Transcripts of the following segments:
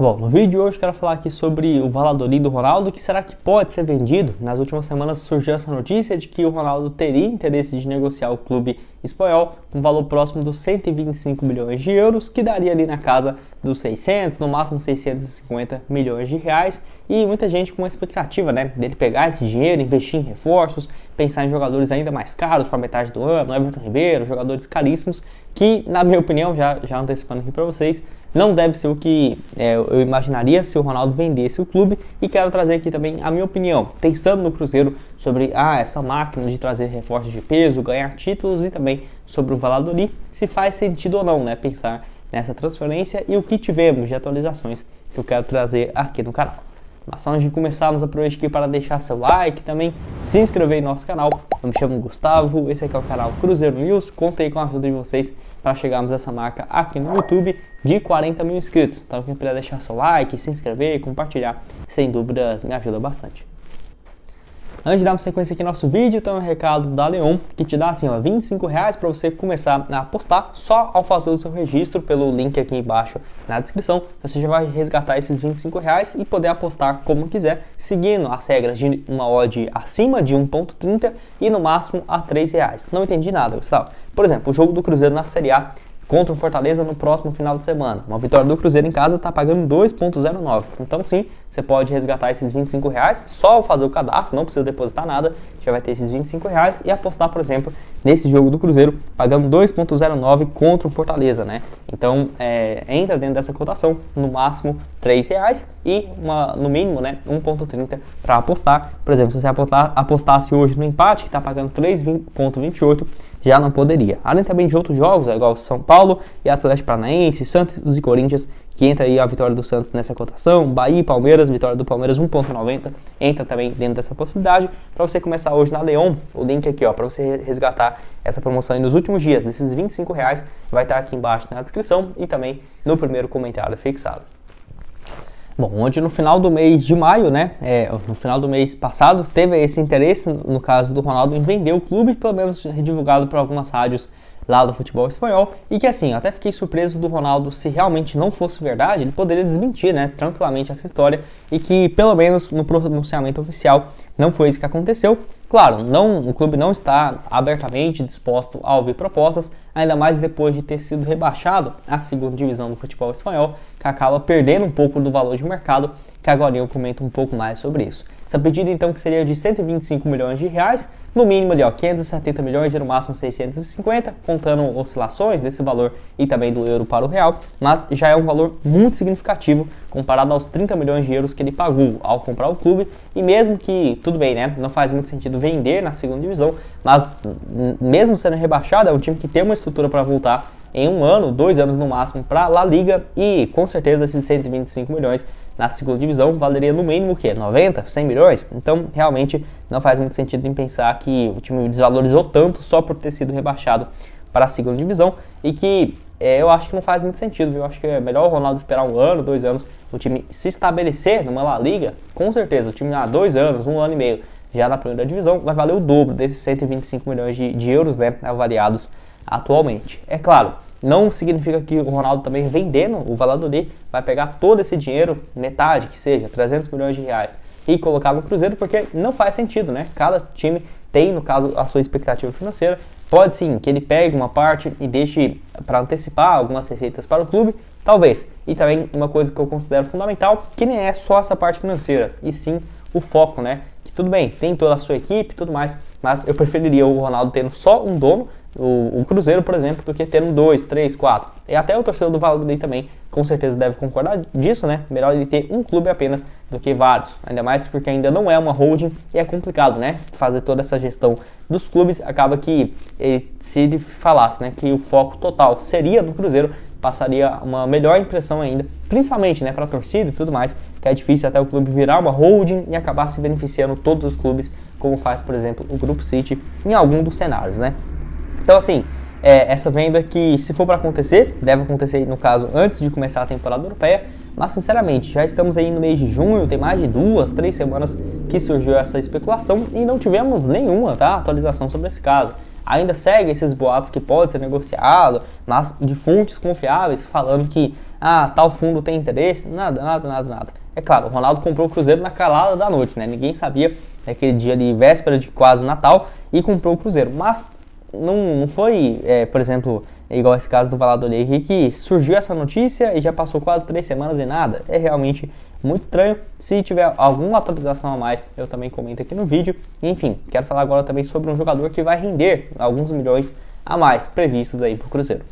Bom, no vídeo de hoje eu quero falar aqui sobre o Valladolid do Ronaldo, que será que pode ser vendido? Nas últimas semanas surgiu essa notícia de que o Ronaldo teria interesse de negociar o clube espanhol com um valor próximo dos 125 milhões de euros, que daria ali na casa dos 600, no máximo 650 milhões de reais, e muita gente com uma expectativa, né, dele pegar esse dinheiro, investir em reforços, pensar em jogadores ainda mais caros para metade do ano, Everton Ribeiro, jogadores caríssimos, que na minha opinião, já antecipando aqui para vocês, não deve ser o que eu imaginaria se o Ronaldo vendesse o clube. E quero trazer aqui também a minha opinião, pensando no Cruzeiro, sobre essa máquina de trazer reforços de peso, ganhar títulos, e também sobre o Valladolid, se faz sentido ou não, né, pensar nessa transferência e o que tivemos de atualizações que eu quero trazer aqui no canal. Mas só antes de começarmos, aproveite aqui para deixar seu like, também se inscrever em nosso canal. Eu me chamo Gustavo, esse aqui é o canal Cruzeiro News. Contei com a ajuda de vocês para chegarmos a essa marca aqui no YouTube de 40 mil inscritos. Então quem puder deixar seu like, se inscrever e compartilhar, sem dúvidas me ajuda bastante. Antes de darmos sequência aqui no nosso vídeo, tem um recado da Leon, que te dá assim, ó, R$25 para você começar a apostar. Só ao fazer o seu registro pelo link aqui embaixo na descrição, você já vai resgatar esses R$25 e poder apostar como quiser, seguindo as regras de uma odd acima de 1.30 e no máximo a R$3. Não entendi nada, Gustavo. Por exemplo, o jogo do Cruzeiro na Série A contra o Fortaleza no próximo final de semana. Uma vitória do Cruzeiro em casa está pagando 2.09. Então sim, você pode resgatar esses R$25 só ao fazer o cadastro, não precisa depositar nada, já vai ter esses R$25 e apostar, por exemplo, nesse jogo do Cruzeiro, pagando 2.09 contra o Fortaleza, né? Então, entra dentro dessa cotação, no máximo R$3 e no mínimo, né, 1.30 para apostar. Por exemplo, se você apostasse hoje no empate, que está pagando 3.28, já não poderia. Além também de outros jogos, igual São Paulo e Atlético Paranaense, Santos e Corinthians, que entra aí a vitória do Santos nessa cotação, Bahia e Palmeiras, vitória do Palmeiras 1.90, entra também dentro dessa possibilidade. Para você começar hoje na Leon, o link aqui, ó, para você resgatar essa promoção aí nos últimos dias, desses R$25, vai estar aqui embaixo na descrição e também no primeiro comentário fixado. Bom, onde no final do mês de maio, né, no final do mês passado, teve esse interesse, no caso do Ronaldo, em vender o clube, pelo menos divulgado por algumas rádios lá do futebol espanhol, e que assim, eu até fiquei surpreso do Ronaldo, se realmente não fosse verdade, ele poderia desmentir, né, tranquilamente essa história, e que pelo menos no pronunciamento oficial não foi isso que aconteceu. Claro, o clube não está abertamente disposto a ouvir propostas, ainda mais depois de ter sido rebaixado à segunda divisão do futebol espanhol, que acaba perdendo um pouco do valor de mercado, que agora eu comento um pouco mais sobre isso. Essa pedida então que seria de 125 milhões de reais, no mínimo ali, ó, 570 milhões e no máximo 650, contando oscilações desse valor e também do euro para o real, mas já é um valor muito significativo comparado aos 30 milhões de euros que ele pagou ao comprar o clube. E mesmo que, tudo bem, né, não faz muito sentido vender na segunda divisão, mas mesmo sendo rebaixado, é um time que tem uma estrutura para voltar em 1 ano, 2 anos no máximo para La Liga, e com certeza esses 125 milhões na segunda divisão valeria no mínimo o quê? 90, 100 milhões? Então realmente não faz muito sentido em pensar que o time desvalorizou tanto só por ter sido rebaixado para a segunda divisão, e que eu acho que não faz muito sentido, viu? Eu acho que é melhor o Ronaldo esperar 1 ano, 2 anos, o time se estabelecer numa La Liga. Com certeza, o time há 2 anos, 1 ano e meio já na primeira divisão vai valer o dobro desses 125 milhões de euros, né, avaliados atualmente. É claro, não significa que o Ronaldo também vendendo o Valladolid vai pegar todo esse dinheiro, metade que seja, 300 milhões de reais, e colocar no Cruzeiro, porque não faz sentido, né? Cada time tem, no caso, a sua expectativa financeira. Pode sim que ele pegue uma parte e deixe para antecipar algumas receitas para o clube, talvez. E também uma coisa que eu considero fundamental, que nem é só essa parte financeira, e sim o foco, né? Que tudo bem, tem toda a sua equipe e tudo mais, mas eu preferiria o Ronaldo tendo só um dono, o Cruzeiro, por exemplo, do que tendo 2, 3, 4. E até o torcedor do Valladolid também, com certeza, deve concordar disso, né? Melhor ele ter um clube apenas do que vários. Ainda mais porque ainda não é uma holding e é complicado, né? Fazer toda essa gestão dos clubes. Acaba que, se ele falasse, né, que o foco total seria no Cruzeiro, passaria uma melhor impressão ainda, principalmente, né, para a torcida e tudo mais, que é difícil até o clube virar uma holding e acabar se beneficiando todos os clubes, como faz, por exemplo, o Grupo City em algum dos cenários, né? Então, assim, essa venda que, se for para acontecer, deve acontecer, no caso, antes de começar a temporada europeia, mas, sinceramente, já estamos aí no mês de junho, tem mais de 2, 3 semanas que surgiu essa especulação e não tivemos nenhuma, tá, atualização sobre esse caso. Ainda segue esses boatos que pode ser negociado, mas de fontes confiáveis falando que ah, tal fundo tem interesse, nada. É claro, o Ronaldo comprou o Cruzeiro na calada da noite, né? Ninguém sabia, naquele dia de véspera de quase Natal, e comprou o Cruzeiro. Mas não foi, por exemplo, igual esse caso do Valladolid aqui, que surgiu essa notícia e já passou quase 3 semanas e nada. É realmente muito estranho. Se tiver alguma atualização a mais, eu também comento aqui no vídeo. Enfim, quero falar agora também sobre um jogador que vai render alguns milhões a mais previstos aí para o Cruzeiro.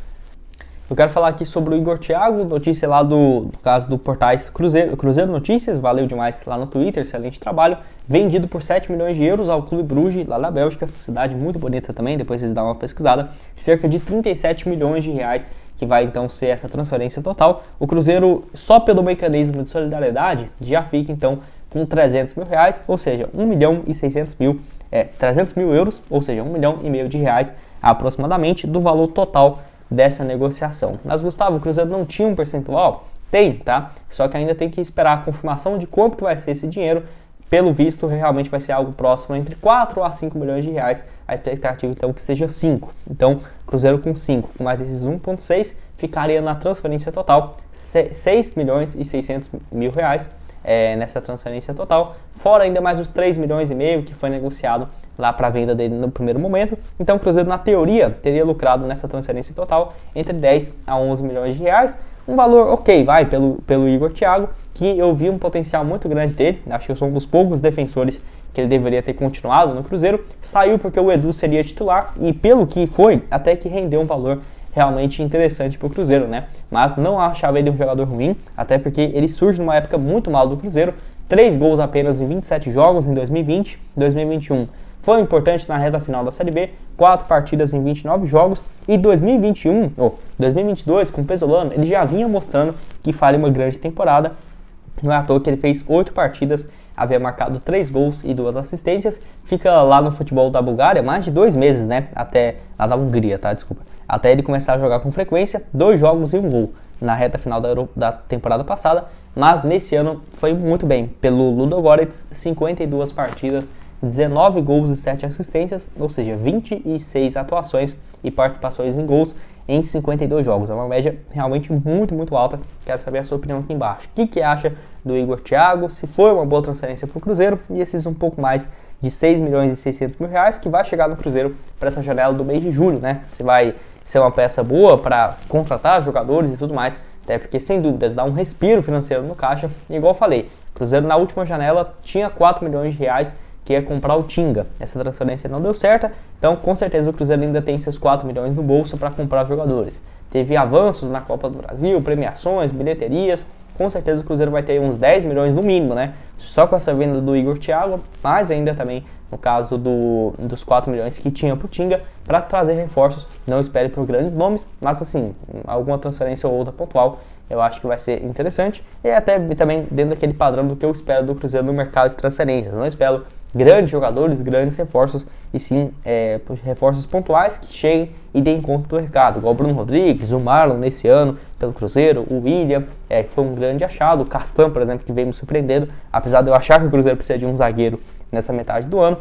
Eu quero falar aqui sobre o Igor Thiago, notícia lá do caso do portais Cruzeiro Notícias, valeu demais lá no Twitter, excelente trabalho. Vendido por 7 milhões de euros ao Clube Bruges, lá da Bélgica, cidade muito bonita também, depois vocês dão uma pesquisada. Cerca de 37 milhões de reais que vai então ser essa transferência total. O Cruzeiro, só pelo mecanismo de solidariedade, já fica então com 300 mil reais, ou seja, 1 milhão e 600 mil, 300 mil euros, ou seja, 1 milhão e meio de reais aproximadamente do valor total dessa negociação. Mas, Gustavo, o Cruzeiro não tinha um percentual? Tem, tá? Só que ainda tem que esperar a confirmação de quanto vai ser esse dinheiro. Pelo visto, realmente vai ser algo próximo entre 4 a 5 milhões de reais. A expectativa, então, que seja 5. Então, Cruzeiro com 5, com mais esses 1,6, ficaria na transferência total 6 milhões e 600 mil reais nessa transferência total. Fora ainda mais os 3 milhões e meio que foi negociado lá para a venda dele no primeiro momento. Então o Cruzeiro, na teoria, teria lucrado nessa transferência total entre 10 a 11 milhões de reais. Um valor ok, vai, pelo Igor Thiago, que eu vi um potencial muito grande dele. Acho que eu sou um dos poucos defensores que ele deveria ter continuado no Cruzeiro. Saiu porque o Edu seria titular e, pelo que foi, até que rendeu um valor realmente interessante para o Cruzeiro, né? Mas não achava ele um jogador ruim, até porque ele surge numa época muito mal do Cruzeiro. 3 gols apenas em 27 jogos em 2020, 2021 foi importante na reta final da Série B, 4 partidas em 29 jogos, e 2022, com o Pesolano, ele já vinha mostrando que faria uma grande temporada. Não é à toa que ele fez 8 partidas, havia marcado 3 gols e 2 assistências, fica lá no futebol da Bulgária mais de 2 meses, né, lá da Hungria, tá, desculpa, até ele começar a jogar com frequência, 2 jogos e 1 gol na reta final da temporada passada, mas nesse ano foi muito bem, pelo Ludogorets, 52 partidas, 19 gols e 7 assistências, ou seja, 26 atuações e participações em gols em 52 jogos. É uma média realmente muito alta. Quero saber a sua opinião aqui embaixo. O que acha do Igor Thiago? Se foi uma boa transferência para o Cruzeiro e esses um pouco mais de 6 milhões e 600 mil reais que vai chegar no Cruzeiro para essa janela do mês de julho, né? Se vai ser uma peça boa para contratar jogadores e tudo mais, até porque sem dúvidas dá um respiro financeiro no caixa. E igual eu falei, o Cruzeiro na última janela tinha 4 milhões de reais que ia comprar o Tinga. Essa transferência não deu certo, então com certeza o Cruzeiro ainda tem esses 4 milhões no bolso para comprar jogadores. Teve avanços na Copa do Brasil, premiações, bilheterias, com certeza o Cruzeiro vai ter uns 10 milhões no mínimo, né? Só com essa venda do Igor Thiago, mas ainda também no caso dos 4 milhões que tinha pro Tinga, para trazer reforços. Não espere por grandes nomes, mas assim, alguma transferência ou outra pontual, eu acho que vai ser interessante. E até também dentro daquele padrão do que eu espero do Cruzeiro no mercado de transferências. Não espero grandes jogadores, grandes reforços, e sim reforços pontuais que cheguem e deem conta do recado, igual o Bruno Rodrigues, o Marlon nesse ano pelo Cruzeiro, o William, que foi um grande achado, o Castan, por exemplo, que veio me surpreendendo, apesar de eu achar que o Cruzeiro precisa de um zagueiro nessa metade do ano,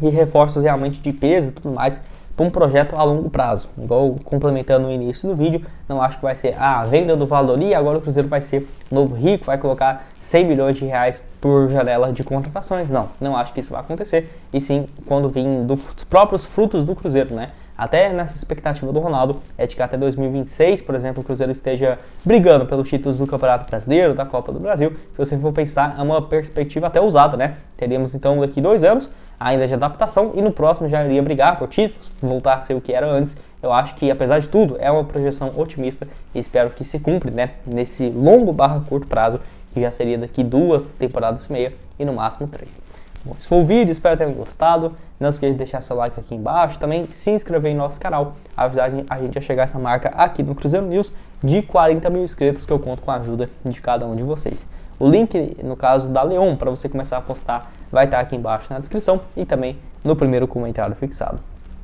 e reforços realmente de peso e tudo mais, para um projeto a longo prazo. Igual complementando o início do vídeo, não acho que vai ser a venda do Valladolid, agora o Cruzeiro vai ser novo rico, vai colocar 100 milhões de reais por janela de contratações. Não acho que isso vai acontecer, e sim quando vir dos próprios frutos do Cruzeiro, né? Até nessa expectativa do Ronaldo, é de que até 2026, por exemplo, o Cruzeiro esteja brigando pelos títulos do Campeonato Brasileiro, da Copa do Brasil. Se você for pensar, é uma perspectiva até ousada, né? Teríamos então daqui 2 anos ainda de adaptação, e no próximo já iria brigar por títulos, voltar a ser o que era antes. Eu acho que, apesar de tudo, é uma projeção otimista e espero que se cumpra, né, nesse longo/curto prazo, que já seria daqui 2 temporadas e meia e no máximo 3. Bom, esse foi o vídeo, espero que tenham gostado. Não esqueça de deixar seu like aqui embaixo, também se inscrever em nosso canal, ajudar a gente a chegar a essa marca aqui no Cruzeiro News de 40 mil inscritos, que eu conto com a ajuda de cada um de vocês. O link, no caso da Leon, para você começar a postar, vai estar aqui embaixo na descrição e também no primeiro comentário fixado.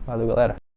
Valeu, galera!